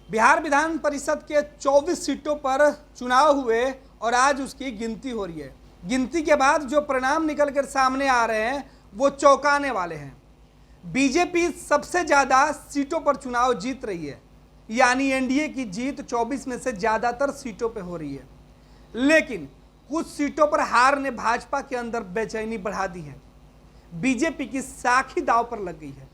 बिहार विधान परिषद के 24 सीटों पर चुनाव हुए और आज उसकी गिनती हो रही है। गिनती के बाद जो परिणाम निकल कर सामने आ रहे हैं वो चौंकाने वाले हैं। बीजेपी सबसे ज़्यादा सीटों पर चुनाव जीत रही है, यानी एनडीए की जीत 24 में से ज़्यादातर सीटों पर हो रही है। लेकिन कुछ सीटों पर हार ने भाजपा के अंदर बेचैनी बढ़ा दी है। बीजेपी की साखी दांव पर लग गई है।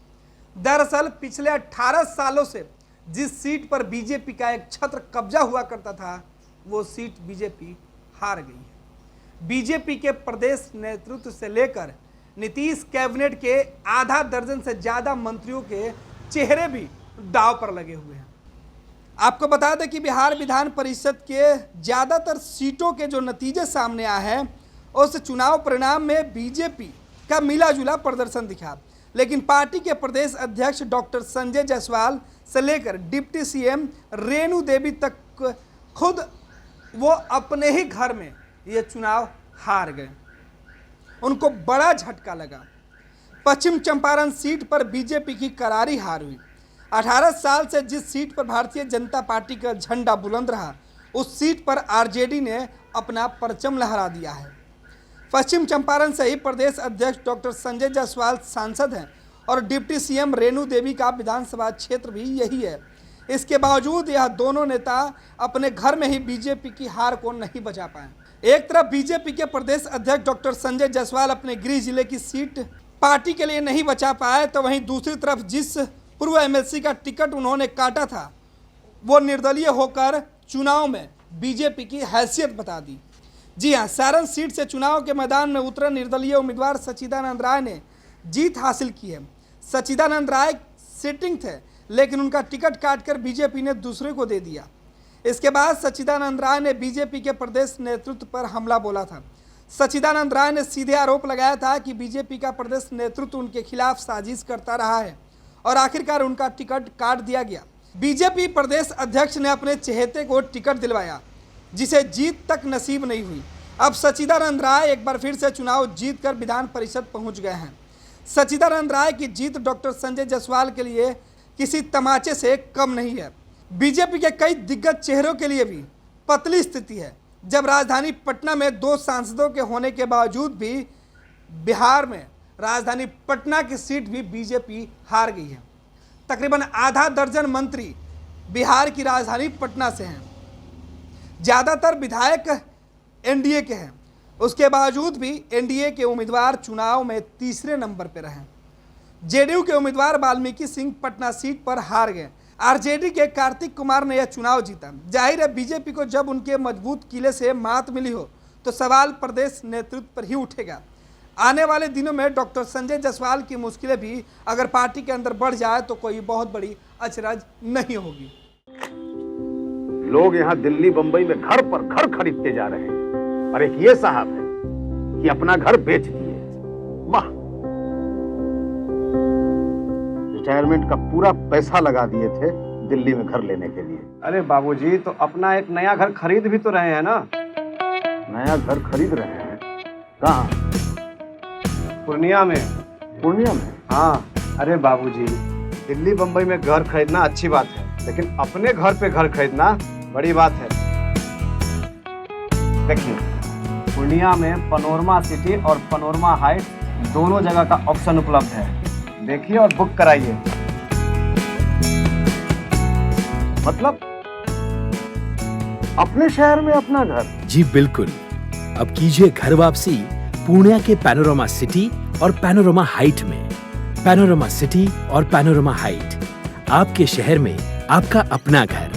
दरअसल पिछले 18 सालों से जिस सीट पर बीजेपी का एक छत्र कब्जा हुआ करता था, वो सीट बीजेपी हार गई है। बीजेपी के प्रदेश नेतृत्व से लेकर नीतीश कैबिनेट के आधा दर्जन से ज़्यादा मंत्रियों के चेहरे भी दांव पर लगे हुए हैं। आपको बता दें कि बिहार विधान परिषद के ज़्यादातर सीटों के जो नतीजे सामने आए हैं, उस चुनाव परिणाम में बीजेपी का मिला जुला प्रदर्शन दिखा। लेकिन पार्टी के प्रदेश अध्यक्ष डॉक्टर संजय जायसवाल से लेकर डिप्टी सीएम रेणु देवी तक खुद वो अपने ही घर में ये चुनाव हार गए। उनको बड़ा झटका लगा। पश्चिम चंपारण सीट पर बीजेपी की करारी हार हुई। 18 साल से जिस सीट पर भारतीय जनता पार्टी का झंडा बुलंद रहा, उस सीट पर आरजेडी ने अपना परचम लहरा दिया है। पश्चिम चंपारण से ही प्रदेश अध्यक्ष डॉक्टर संजय जायसवाल सांसद हैं और डिप्टी सीएम रेणु देवी का विधानसभा क्षेत्र भी यही है। इसके बावजूद यह दोनों नेता अपने घर में ही बीजेपी की हार को नहीं बचा पाए। एक तरफ बीजेपी के प्रदेश अध्यक्ष डॉक्टर संजय जायसवाल अपने गृह जिले की सीट पार्टी के लिए नहीं बचा पाए, तो वहीं दूसरी तरफ जिस पूर्व एमएलसी का टिकट उन्होंने काटा था, वो निर्दलीय होकर चुनाव में बीजेपी की हैसियत बता दी। जी हाँ, सारण सीट से चुनाव के मैदान में उतरे निर्दलीय उम्मीदवार सच्चिदानंद राय ने जीत हासिल की है। सच्चिदानंद राय सिटिंग थे, लेकिन उनका टिकट काटकर बीजेपी ने दूसरे को दे दिया। इसके बाद सच्चिदानंद राय ने बीजेपी के प्रदेश नेतृत्व पर हमला बोला था। सच्चिदानंद राय ने सीधे आरोप लगाया था कि बीजेपी का प्रदेश नेतृत्व उनके खिलाफ साजिश करता रहा है और आखिरकार उनका टिकट काट दिया गया। बीजेपी प्रदेश अध्यक्ष ने अपने चहेते को टिकट दिलवाया, जिसे जीत तक नसीब नहीं हुई। अब सच्चिदानंद राय एक बार फिर से चुनाव जीतकर विधान परिषद पहुंच गए हैं। सच्चिदानंद राय की जीत डॉक्टर संजय जायसवाल के लिए किसी तमाचे से कम नहीं है। बीजेपी के कई दिग्गज चेहरों के लिए भी पतली स्थिति है, जब राजधानी पटना में 2 सांसदों के होने के बावजूद भी बिहार में राजधानी पटना की सीट भी बीजेपी हार गई है। तकरीबन आधा दर्जन मंत्री बिहार की राजधानी पटना से हैं। ज़्यादातर विधायक एनडीए के हैं। उसके बावजूद भी एनडीए के उम्मीदवार चुनाव में तीसरे नंबर पर रहे। जेडीयू के उम्मीदवार वाल्मीकि सिंह पटना सीट पर हार गए। आरजेडी के कार्तिक कुमार ने यह चुनाव जीता। जाहिर है, बीजेपी को जब उनके मजबूत किले से मात मिली हो तो सवाल प्रदेश नेतृत्व पर ही उठेगा। आने वाले दिनों में डॉक्टर संजय जायसवाल की मुश्किलें भी अगर पार्टी के अंदर बढ़ जाए तो कोई बहुत बड़ी अचरज नहीं होगी। लोग यहाँ दिल्ली बंबई में घर पर घर खरीदते जा रहे हैं, और एक ये साहब है कि अपना घर बेच दिए। वाह, रिटायरमेंट का पूरा पैसा लगा दिए थे दिल्ली में घर लेने के लिए। अरे बाबूजी, तो अपना एक नया घर खरीद भी तो रहे हैं ना। नया घर खरीद रहे हैं? कहाँ? पूर्णिया में। पूर्णिया में? हाँ। अरे बाबूजी, दिल्ली बंबई में घर खरीदना अच्छी बात है, लेकिन अपने घर पे घर खरीदना बड़ी बात है। देखिए, पूर्णिया में पनोरमा सिटी और पनोरमा हाइट दोनों जगह का ऑप्शन उपलब्ध है। देखिए और बुक कराइए। मतलब अपने शहर में अपना घर? जी बिल्कुल। अब कीजिए घर वापसी पूर्णिया के पैनोरमा सिटी और पैनोरमा हाइट में। पैनोरमा सिटी और पैनोरमा हाइट, आपके शहर में आपका अपना घर।